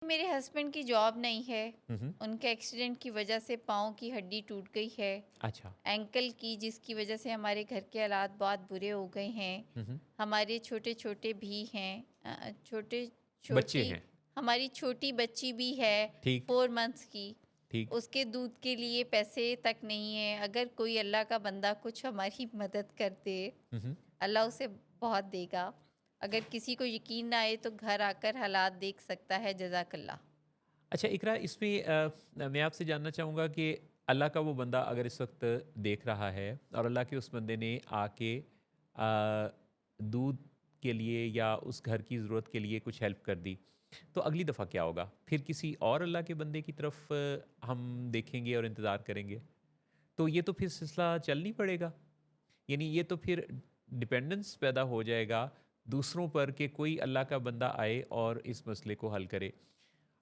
मेरे हस्बैंड की जॉब नहीं है। हुँ। उनके एक्सीडेंट की वजह से पाँव की हड्डी टूट गई है। अच्छा। एंकल की, जिसकी वजह से हमारे घर के हालात बहुत बुरे हो गए हैं। हुँ। हमारे छोटे-छोटे भी हैं। छोटे बच्चे छोटी हैं। हमारी छोटी बच्ची भी है ठीक, 4 मंथ्स की। ठीक। उसके दूध के लिए पैसे तक नहीं है। अगर कोई अल्लाह का बंदा कुछ हमारी मदद कर दे, हुँ। अल्लाह उसे बहुत देगा। अगर किसी को यकीन ना आए तो घर आकर हालात देख सकता है। जज़ाकल्लाह। अच्छा इकरा इसमें मैं आपसे जानना चाहूँगा कि अल्लाह का वो बंदा अगर इस वक़्त देख रहा है और अल्लाह के उस बंदे ने आके दूध के लिए या उस घर की ज़रूरत के लिए कुछ हेल्प कर दी, तो अगली दफ़ा क्या होगा? फिर किसी और अल्लाह के बंदे की तरफ हम देखेंगे और इंतज़ार करेंगे? तो ये तो फिर सिलसिला चल नहीं पड़ेगा। यानी ये तो फिर डिपेंडेंस पैदा हो जाएगा दूसरों पर कि कोई अल्लाह का बंदा आए और इस मसले को हल करे।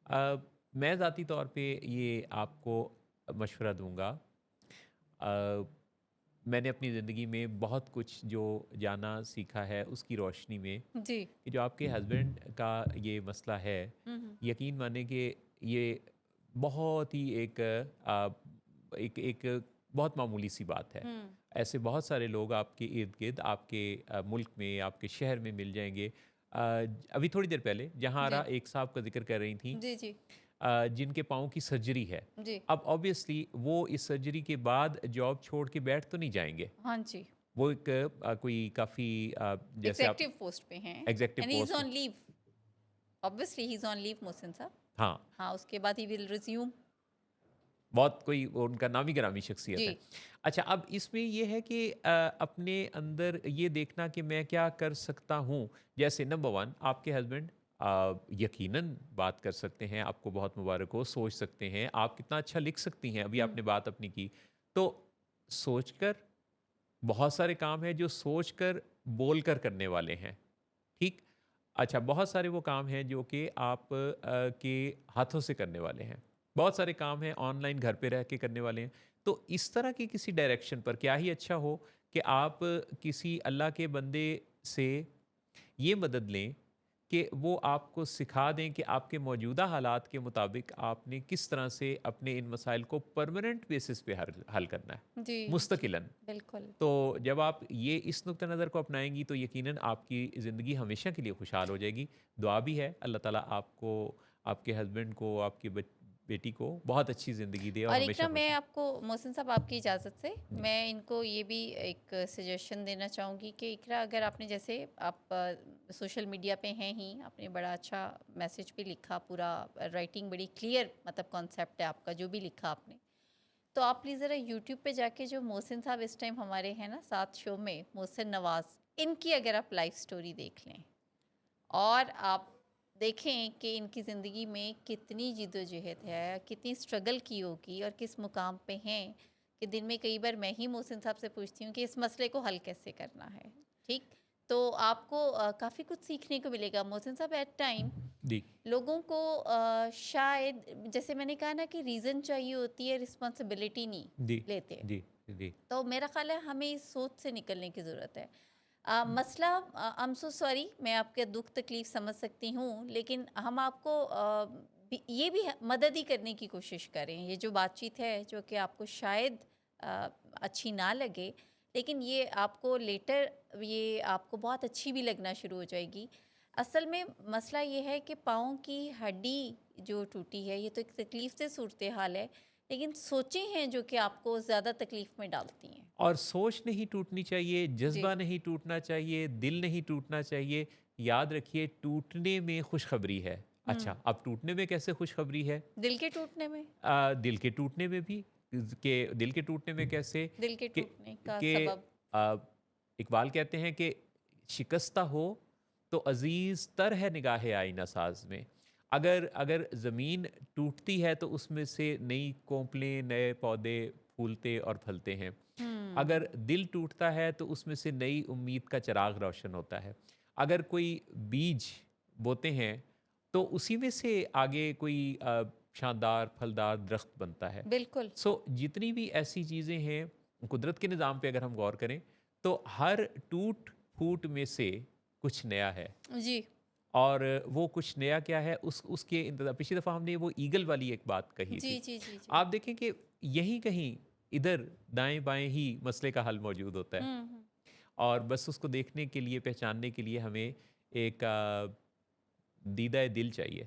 अ, मैं ज़ाती तौर पे ये आपको मशवरा दूँगा। अ, मैंने अपनी ज़िंदगी में बहुत कुछ जो जाना सीखा है उसकी रोशनी में जी। कि जो आपके हस्बैंड का ये मसला है, हुँ, हुँ। यकीन माने कि ये बहुत ही एक एक बहुत मामूली सी बात है। हुँ। ऐसे बहुत सारे लोग आपके इर्द-गिर्द, आपके मुल्क में, आपके शहर में मिल जाएँगे। अभी थोड़ी देर पहले जहारा जी। एक साहब का ज़िक्र कर रही थीं, जी, जी। जिनके पाँव की सर्जरी है। जी। अब ऑब्वियसली वो इस सर्जरी के बाद जॉब छोड़ के बैठ तो नहीं जाएँगे। हाँ जी। वो एक कोई काफ़ी जैसे आप एग्ज़ेक्टिव पोस्ट पे हैं executive and he is post. On leave. Obviously he is on leave Mohsin साहब। हाँ, हाँ, उसके बाद ही विल रिज़्यूम। बहुत कोई वो उनका नामी-गिरामी शख्सियत जी। है। अच्छा, अब इसमें ये है कि अपने अंदर ये देखना कि मैं क्या कर सकता हूँ। जैसे नंबर 1 आपके हस्बैंड यकीनन बात कर सकते हैं, आपको बहुत मुबारक हो, सोच सकते हैं। आप कितना अच्छा लिख सकती हैं, अभी हुँ। आपने बात अपनी की। तो सोचकर बहुत सारे काम हैं जो सोचकर, बोलकर करने वाले हैं। ठीक? अच्छा, बहुत सारे वो काम हैं जो कि आप के हाथों से करने वाले हैं। बहुत सारे काम हैं ऑनलाइन घर पे रह के करने वाले हैं। तो इस तरह की किसी डायरेक्शन पर क्या ही अच्छा हो कि आप किसी अल्लाह के बंदे से ये मदद लें कि वो आपको सिखा दें कि आपके मौजूदा हालात के मुताबिक आपने किस तरह से अपने इन मसाइल को परमानेंट बेसिस पे हल हल करना है, जी, जी। मुस्तकिलन। बिल्कुल। तो जब आप ये इस नुक्ते नज़र को अपनाएँगी तो यकीनन आपकी ज़िंदगी हमेशा के लिए खुशहाल हो जाएगी। दुआ भी है अल्लाह ताला आपको, आपके हस्बैंड को, आपकी बेटी को बहुत अच्छी ज़िंदगी दे और और हमेशा इकरा, खुश मैं रहें। आपको मोहसिन साहब आपकी इजाज़त से जी, मैं इनको ये भी एक सजेशन देना चाहूँगी कि इकरा, अगर आपने जैसे आप सोशल मीडिया पे हैं ही, आपने बड़ा अच्छा मैसेज भी लिखा, पूरा राइटिंग बड़ी क्लियर, मतलब कॉन्सेप्ट है आपका जो भी लिखा आपने। तो आप प्लीज़ ज़रा यूट्यूब पे जाके, जो मोहसिन साहब इस टाइम हमारे हैं ना साथ शो में, मोहसिन नवाज़, इनकी अगर आप लाइफ़ स्टोरी देख लें और आप देखें कि इनकी ज़िंदगी में कितनी जद्दोजहद है, कितनी स्ट्रगल की होगी और किस मुकाम पे हैं कि दिन में कई बार मैं ही मोहसिन साहब से पूछती हूँ कि इस मसले को हल कैसे करना है, ठीक? तो आपको काफ़ी कुछ सीखने को मिलेगा। मोहसिन साहब, एट टाइम जी, लोगों को शायद, जैसे मैंने कहा ना, कि रीज़न चाहिए होती है, रिस्पॉन्सिबिलिटी नहीं जी, लेते। जी, जी, तो मेरा ख़्याल है हमें इस सोच से निकलने की ज़रूरत है। मसला, आई एम सो सॉरी, मैं आपके दुःख तकलीफ़ समझ सकती हूँ, लेकिन हम आपको ये भी मदद ही करने की कोशिश करें। ये जो बातचीत है, जो कि आपको शायद अ, अच्छी ना लगे, लेकिन ये आपको लेटर, ये आपको बहुत अच्छी भी लगना शुरू हो जाएगी। असल में मसला ये है कि पाँव की हड्डी जो टूटी है, ये तो एक तकलीफ़ से सूरत हाल है, लेकिन सोचें हैं जो कि आपको ज़्यादा तकलीफ़ में डालती हैं। और सोच नहीं टूटनी चाहिए, जी। जज़्बा नहीं टूटना चाहिए, दिल नहीं टूटना चाहिए। याद रखिए टूटने में खुशखबरी है। हुँ। अच्छा, अब टूटने में कैसे खुशखबरी है? दिल के टूटने में? दिल के टूटने में भी के दिल के टूटने में कैसे दिल के कि टूटने का कि सबब? इकबाल कहते हैं कि शिकस्ता हो तो अज़ीज़ तर है निगाहे आईना साज में। अगर अगर ज़मीन टूटती है तो उसमें से नई कोंपलें, नए पौधे फूलते और फलते हैं। अगर हुँ। दिल टूटता है तो उसमें से नई उम्मीद का चिराग रोशन होता है। अगर कोई बीज बोते हैं तो उसी में से आगे कोई शानदार फलदार दरख्त बनता है। बिल्कुल। सो जितनी भी ऐसी चीज़ें हैं, कुदरत के निज़ाम पे अगर हम गौर करें, तो हर टूट-फूट में से कुछ नया है। जी। और वो कुछ नया क्या है उसके इंतज़ार। पिछली दफ़ा हमने वो ईगल वाली एक बात कही जी, थी। जी, जी, जी। आप देखें कि यहीं कहीं इधर दाएँ-बाएँ ही मसले का हल मौजूद होता है। हुँ, हुँ। और बस उसको देखने के लिए, पहचानने के लिए हमें एक दीदा दिल चाहिए।